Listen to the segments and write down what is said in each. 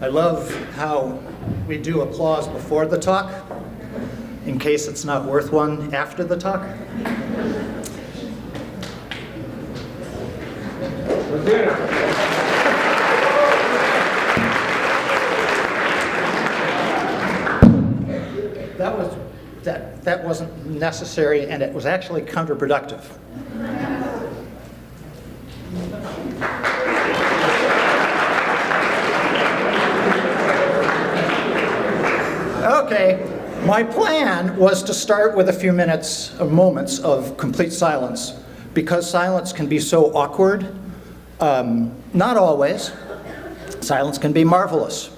I love how we do applause before the talk, in case it's not worth one after the talk. That wasn't necessary, and it was actually counterproductive. Okay, my plan was to start with a few moments of complete silence, because silence can be so awkward. Not always. Silence can be marvelous.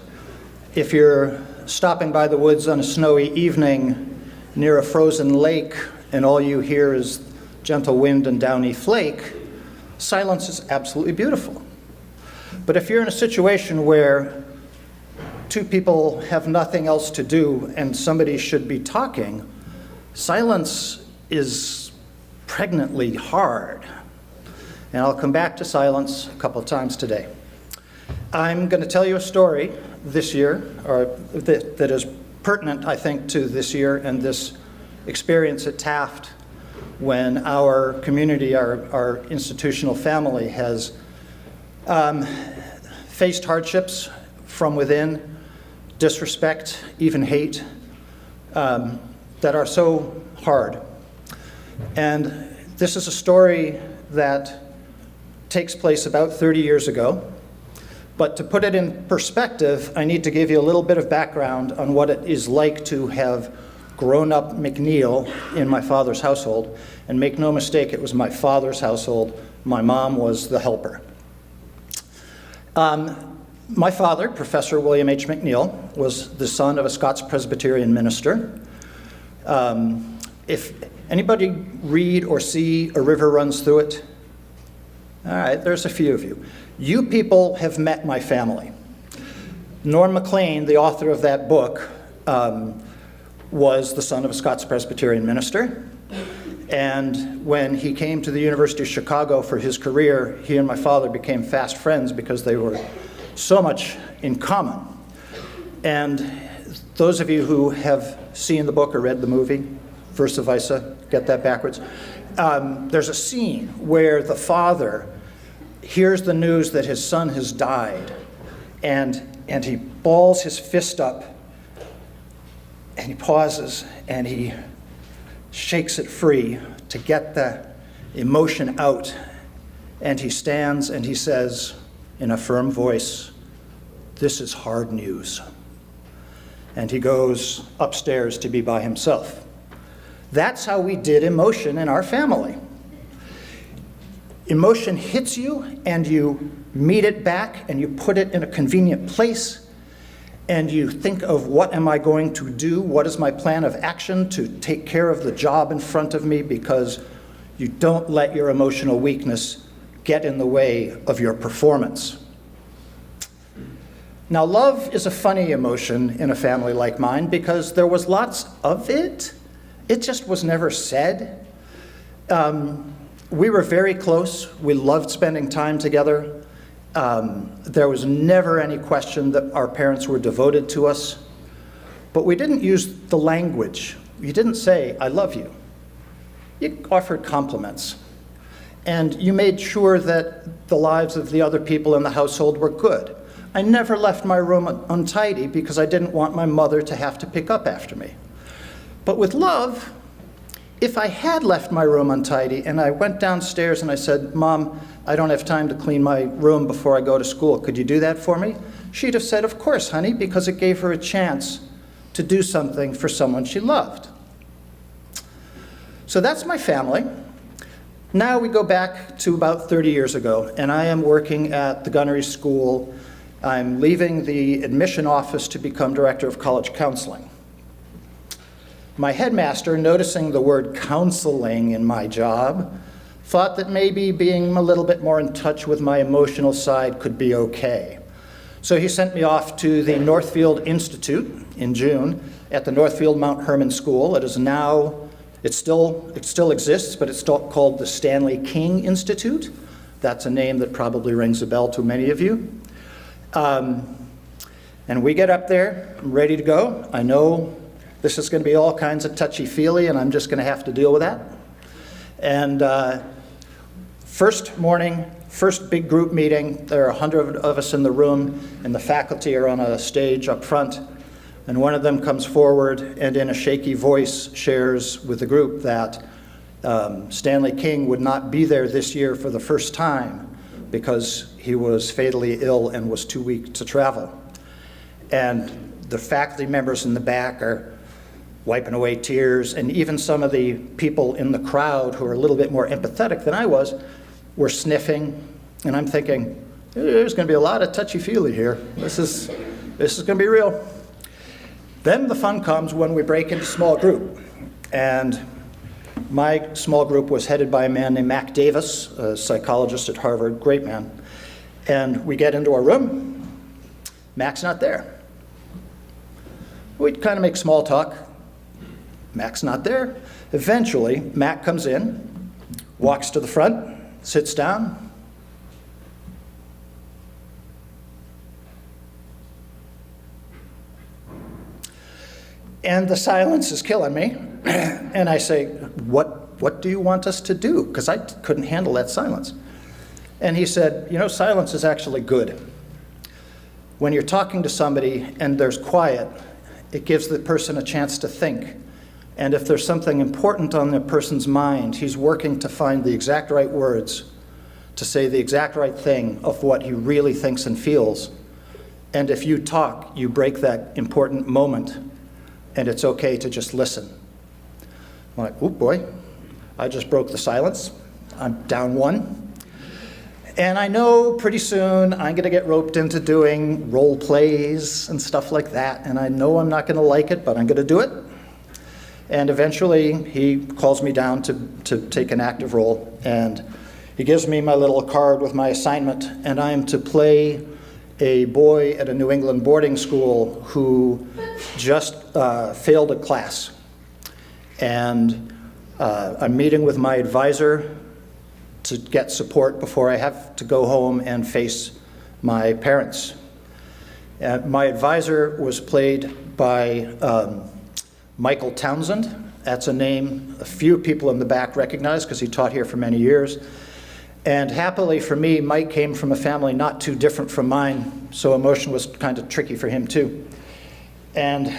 If you're stopping by the woods on a snowy evening near a frozen lake and all you hear is gentle wind and downy flake, silence is absolutely beautiful. But if you're in a situation where two people have nothing else to do and somebody should be talking, silence is pregnantly hard. And I'll come back to silence a couple of times today. I'm going to tell you a story this year, or that is pertinent, I think, to this year and this experience at Taft, when our community, our institutional family has faced hardships from within, disrespect, even hate, that are so hard. And this is a story that takes place about 30 years ago. But to put it in perspective, I need to give you a little bit of background on what it is like to have grown up McNeill in my father's household. And make no mistake, it was my father's household. My mom was the helper. My father, Professor William H. McNeill, was the son of a Scots Presbyterian minister. If anybody read or see A River Runs Through It? All right, there's a few of you. You people have met my family. Norm Maclean, the author of that book, was the son of a Scots Presbyterian minister. And when he came to the University of Chicago for his career, he and my father became fast friends because they were so much in common. And those of you who have seen the book or read the movie, Versa Visa, get that backwards, there's a scene where the father hears the news that his son has died, and he balls his fist up, and he pauses, and he shakes it free to get the emotion out, and he stands and he says in a firm voice, "This is hard news." And he goes upstairs to be by himself. That's how we did emotion in our family. Emotion hits you, and you meet it back, and you put it in a convenient place, and you think of, what am I going to do? What is my plan of action to take care of the job in front of me? Because you don't let your emotional weakness get in the way of your performance. Now, love is a funny emotion in a family like mine because there was lots of it. It just was never said. We were very close. We loved spending time together. There was never any question that our parents were devoted to us. But we didn't use the language. You didn't say, "I love you." You offered compliments. And you made sure that the lives of the other people in the household were good. I never left my room untidy because I didn't want my mother to have to pick up after me. But with love, if I had left my room untidy and I went downstairs and I said, "Mom, I don't have time to clean my room before I go to school. Could you do that for me?" She'd have said, "Of course, honey," because it gave her a chance to do something for someone she loved. So that's my family. Now we go back to about 30 years ago, and I am working at the Gunnery School. I'm leaving the admission office to become director of college counseling. My headmaster, noticing the word counseling in my job, thought that maybe being a little bit more in touch with my emotional side could be okay. So he sent me off to the Northfield Institute in June at the Northfield Mount Herman School. It still exists, but it's still called the Stanley King Institute. That's a name that probably rings a bell to many of you. And we get up there, I'm ready to go. I know this is going to be all kinds of touchy-feely, and I'm just going to have to deal with that. And first morning, first big group meeting, there are 100 of us in the room, and the faculty are on a stage up front. And one of them comes forward and in a shaky voice shares with the group that Stanley King would not be there this year for the first time because he was fatally ill and was too weak to travel. And the faculty members in the back are wiping away tears, and even some of the people in the crowd who are a little bit more empathetic than I was were sniffing, and I'm thinking, there's going to be a lot of touchy-feely here. This is going to be real. Then the fun comes when we break into small group, and my small group was headed by a man named Mac Davis, a psychologist at Harvard, great man, and we get into our room. Mac's not there. We'd kind of make small talk. Mac's not there. Eventually, Mac comes in, walks to the front, sits down. And the silence is killing me. And I say, what do you want us to do? Because I couldn't handle that silence. And he said, you know, silence is actually good. When you're talking to somebody and there's quiet, it gives the person a chance to think. And if there's something important on the person's mind, he's working to find the exact right words, to say the exact right thing of what he really thinks and feels. And if you talk, you break that important moment, and it's okay to just listen. I'm like, oh boy, I just broke the silence. I'm down one. And I know pretty soon I'm going to get roped into doing role plays and stuff like that, and I know I'm not going to like it, but I'm going to do it. And eventually he calls me down to take an active role, and he gives me my little card with my assignment, and I am to play a boy at a New England boarding school who just failed a class. And I'm meeting with my advisor to get support before I have to go home and face my parents. My advisor was played by Michael Townsend. That's a name a few people in the back recognize because he taught here for many years. And happily for me, Mike came from a family not too different from mine, so emotion was kind of tricky for him too. And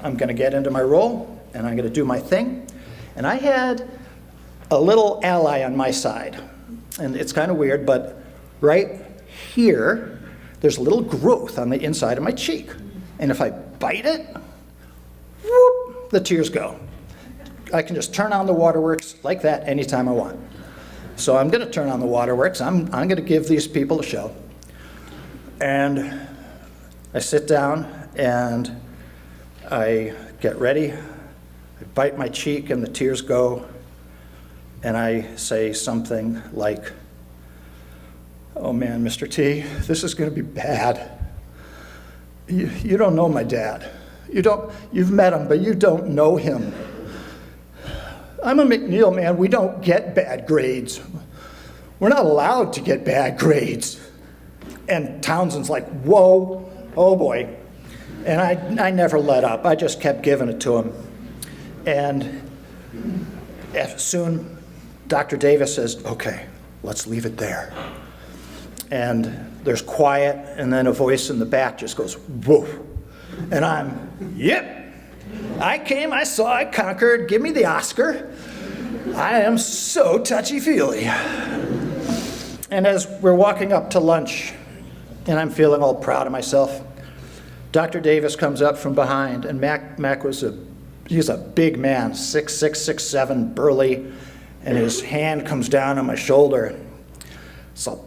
I'm going to get into my role, and I'm going to do my thing. And I had a little ally on my side. And it's kind of weird, but right here, there's a little growth on the inside of my cheek. And if I bite it, whoop, the tears go. I can just turn on the waterworks like that anytime I want. So I'm going to turn on the waterworks. I'm going to give these people a show. And I sit down and I get ready. I bite my cheek and the tears go. And I say something like, oh man, Mr. T, this is going to be bad. You don't know my dad. You've met him, but you don't know him. I'm a McNeill man. We don't get bad grades. We're not allowed to get bad grades. And Townsend's like, whoa, oh boy. And I never let up. I just kept giving it to him. And soon, Dr. Davis says, okay, let's leave it there. And there's quiet, and then a voice in the back just goes, whoa. And I'm, yep. I came, I saw, I conquered, give me the Oscar. I am so touchy-feely. And as we're walking up to lunch, and I'm feeling all proud of myself, Dr. Davis comes up from behind, and Mac he's a big man, 6'6", 6'7", burly, and his hand comes down on my shoulder. It's a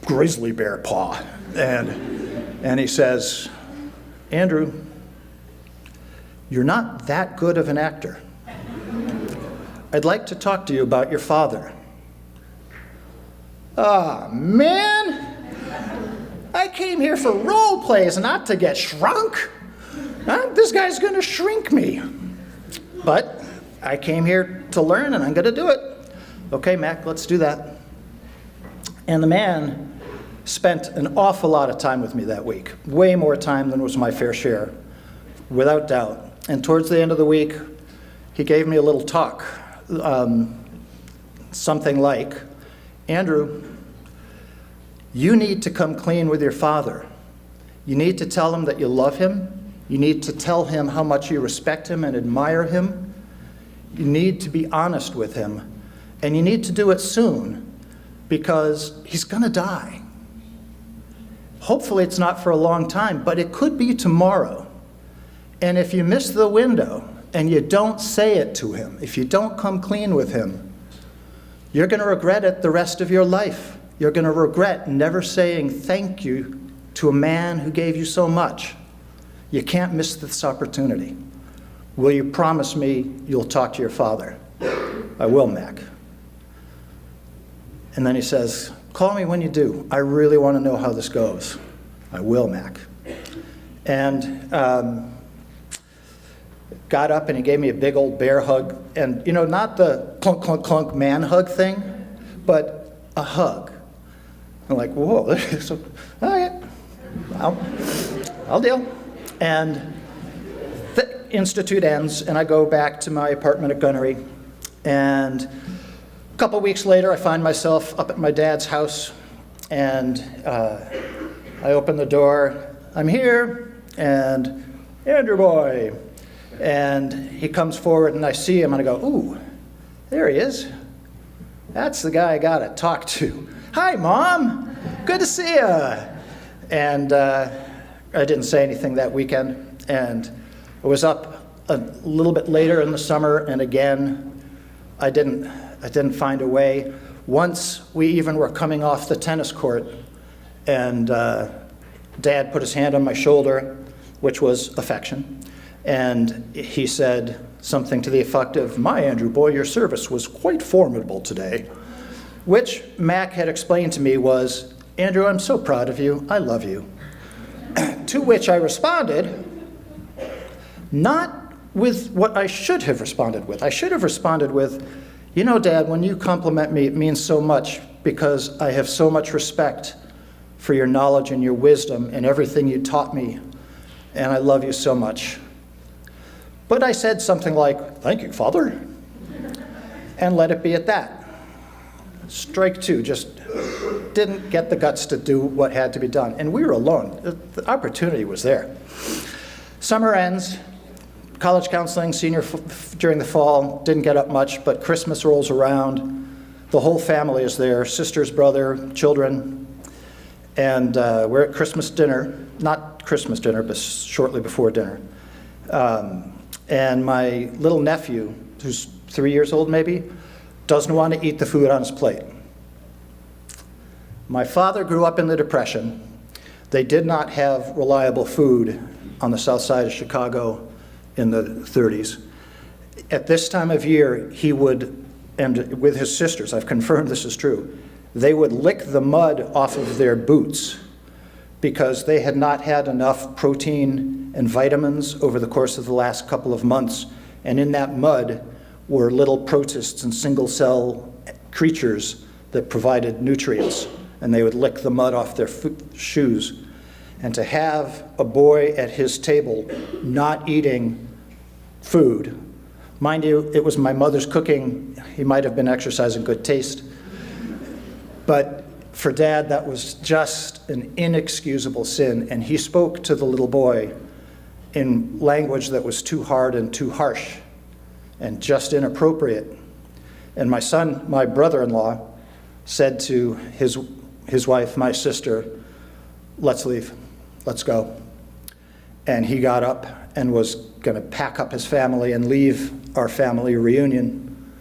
grizzly bear paw. And he says, Andrew, you're not that good of an actor. I'd like to talk to you about your father. Ah, man! I came here for role plays, not to get shrunk. This guy's going to shrink me. But I came here to learn, and I'm going to do it. Okay, Mac, let's do that. And the man spent an awful lot of time with me that week, way more time than was my fair share, without doubt. And towards the end of the week, he gave me a little talk, something like, Andrew, you need to come clean with your father. You need to tell him that you love him. You need to tell him how much you respect him and admire him. You need to be honest with him. And you need to do it soon, because he's going to die. Hopefully it's not for a long time, but it could be tomorrow. And if you miss the window and you don't say it to him, if you don't come clean with him, you're going to regret it the rest of your life. You're going to regret never saying thank you to a man who gave you so much. You can't miss this opportunity. Will you promise me you'll talk to your father? I will, Mac. And then he says, call me when you do. I really want to know how this goes. I will, Mac. And got up and he gave me a big old bear hug. And, you know, not the clunk, clunk, clunk man hug thing, but a hug. I'm like, whoa, so, all right, I'll deal. And the institute ends, and I go back to my apartment at Gunnery. And a couple weeks later, I find myself up at my dad's house, and I open the door. I'm here, and Andrew boy. And he comes forward, and I see him, and I go, ooh, there he is. That's the guy I got to talk to. Hi, Mom. Good to see you. And I didn't say anything that weekend. And I was up a little bit later in the summer, and again, I didn't find a way. Once we even were coming off the tennis court, and Dad put his hand on my shoulder, which was affection, and he said something to the effect of, my Andrew boy, your service was quite formidable today, which Mac had explained to me was, Andrew, I'm so proud of you. I love you. To which I responded, not with what I should have responded with. I should have responded with, you know, Dad, when you compliment me, it means so much because I have so much respect for your knowledge and your wisdom and everything you taught me, and I love you so much. But I said something like, thank you, Father, and let it be at that. Strike two, just didn't get the guts to do what had to be done. And we were alone. The opportunity was there. Summer ends, college counseling, during the fall, didn't get up much, but Christmas rolls around. The whole family is there, sisters, brother, children. And we're at Christmas dinner, not Christmas dinner, but shortly before dinner. And my little nephew, who's 3 years old maybe, doesn't want to eat the food on his plate. My father grew up in the Depression. They did not have reliable food on the south side of Chicago in the 30s. At this time of year, he would, and with his sisters, I've confirmed this is true, they would lick the mud off of their boots because they had not had enough protein and vitamins over the course of the last couple of months. And in that mud were little protists and single-cell creatures that provided nutrients. And they would lick the mud off their shoes. And to have a boy at his table not eating food, mind you, it was my mother's cooking. He might have been exercising good taste. But for Dad, that was just an inexcusable sin. And he spoke to the little boy in language that was too hard and too harsh and just inappropriate. And my son, my brother-in-law, said to his wife, my sister, let's leave, let's go. And he got up and was going to pack up his family and leave our family reunion.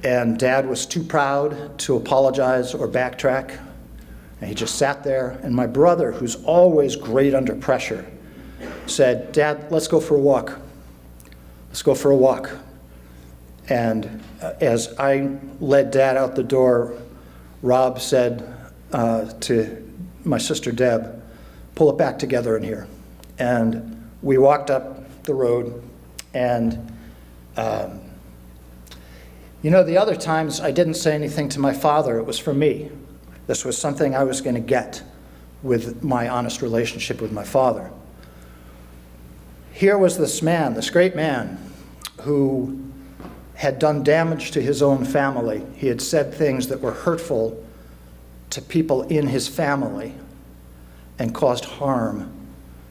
And Dad was too proud to apologize or backtrack. And he just sat there. And my brother, who's always great under pressure, said, Dad, let's go for a walk. Let's go for a walk. And as I led Dad out the door, Rob said to my sister Deb, pull it back together in here. And we walked up the road, and you know, the other times I didn't say anything to my father, it was for me. This was something I was going to get with my honest relationship with my father. Here was this man, this great man, who had done damage to his own family. He had said things that were hurtful to people in his family and caused harm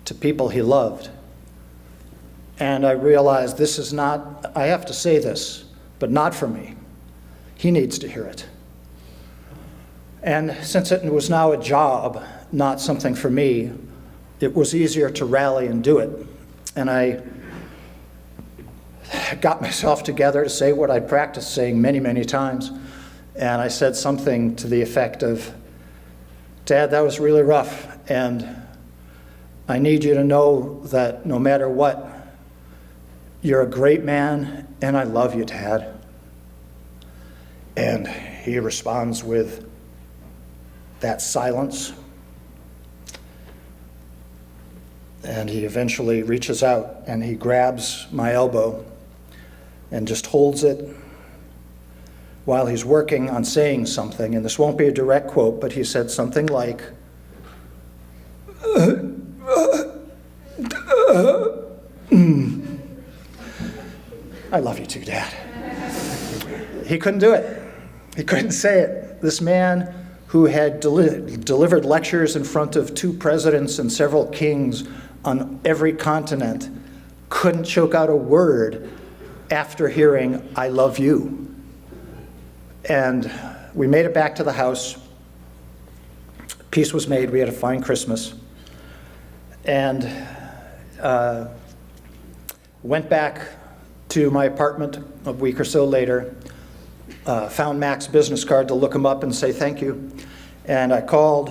to people he loved. And I realized this is not, I have to say this, but not for me. He needs to hear it. And since it was now a job, not something for me, it was easier to rally and do it. And I got myself together to say what I practiced saying many, many times. And I said something to the effect of, Dad, that was really rough, and I need you to know that no matter what, you're a great man, and I love you, Dad. And he responds with that silence. And he eventually reaches out and he grabs my elbow and just holds it while he's working on saying something. And this won't be a direct quote, but he said something like, I love you too, Dad. He couldn't do it. He couldn't say it. This man who had delivered lectures in front of 2 presidents and several kings on every continent couldn't choke out a word after hearing, I love you. And we made it back to the house. Peace was made. We had a fine Christmas. And went back to my apartment a week or so later, found Mac's business card to look him up and say thank you. And I called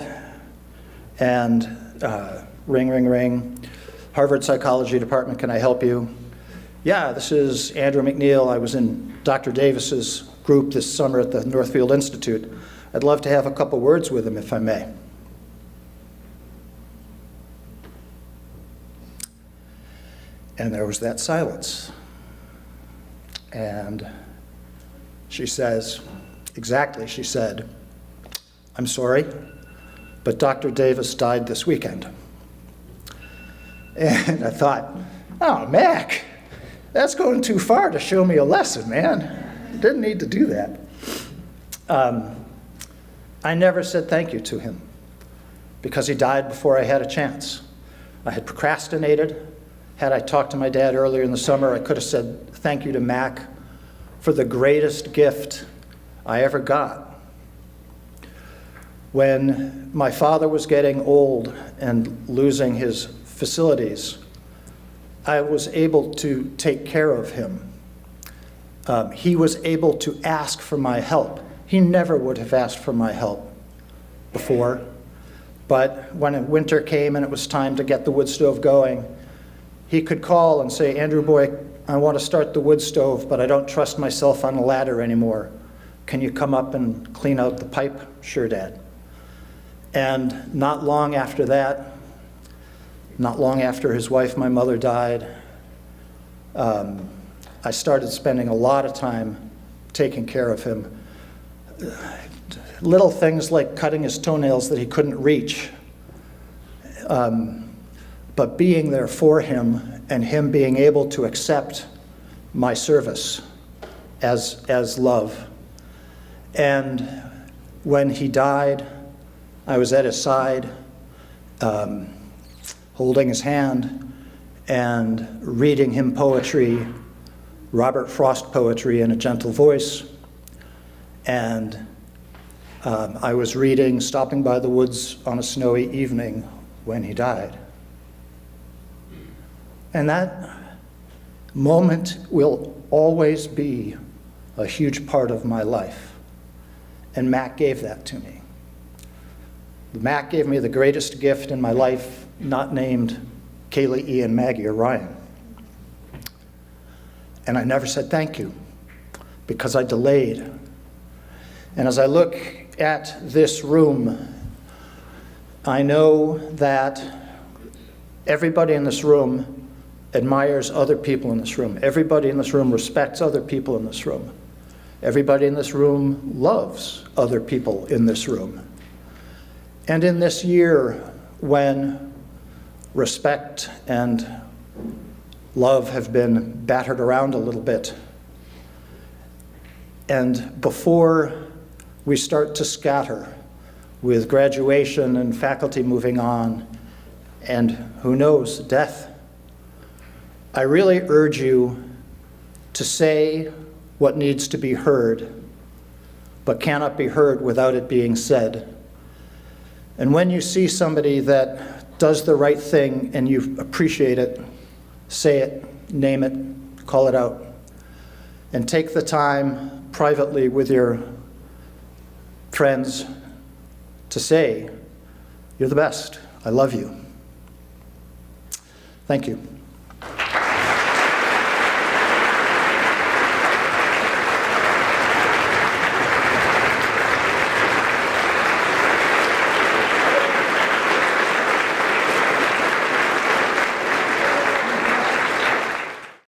and ring, ring, ring. Harvard Psychology Department, can I help you? Yeah, this is Andrew McNeill. I was in Dr. Davis's group this summer at the Northfield Institute. I'd love to have a couple words with him if I may. And there was that silence. And she says, exactly, she said, I'm sorry, but Dr. Davis died this weekend. And I thought, oh, Mac, that's going too far to show me a lesson, man. Didn't need to do that. I never said thank you to him because he died before I had a chance. I had procrastinated. Had I talked to my dad earlier in the summer, I could have said thank you to Mac for the greatest gift I ever got. When my father was getting old and losing his facilities, I was able to take care of him. He was able to ask for my help. He never would have asked for my help before, but when winter came and it was time to get the wood stove going, he could call and say, Andrew boy, I want to start the wood stove, but I don't trust myself on a ladder anymore. Can you come up and clean out the pipe? Sure, Dad. And not long after that, not long after his wife, my mother, died, I started spending a lot of time taking care of him. Little things like cutting his toenails that he couldn't reach, but being there for him and him being able to accept my service as love. And when he died, I was at his side, holding his hand and reading him poetry, Robert Frost poetry in a gentle voice. And I was reading Stopping by the Woods on a Snowy Evening when he died. And that moment will always be a huge part of my life. And Mac gave that to me. Mac gave me the greatest gift in my life, not named Kaylee, Ian, Maggie, or Ryan. And I never said thank you because I delayed. And as I look at this room, I know that everybody in this room admires other people in this room. Everybody in this room respects other people in this room. Everybody in this room loves other people in this room. And in this year when respect and love have been battered around a little bit, and before we start to scatter with graduation and faculty moving on, and who knows, death, I really urge you to say what needs to be heard, but cannot be heard without it being said. And when you see somebody that does the right thing and you appreciate it, say it, name it, call it out, and take the time privately with your friends to say, "You're the best. I love you." Thank you.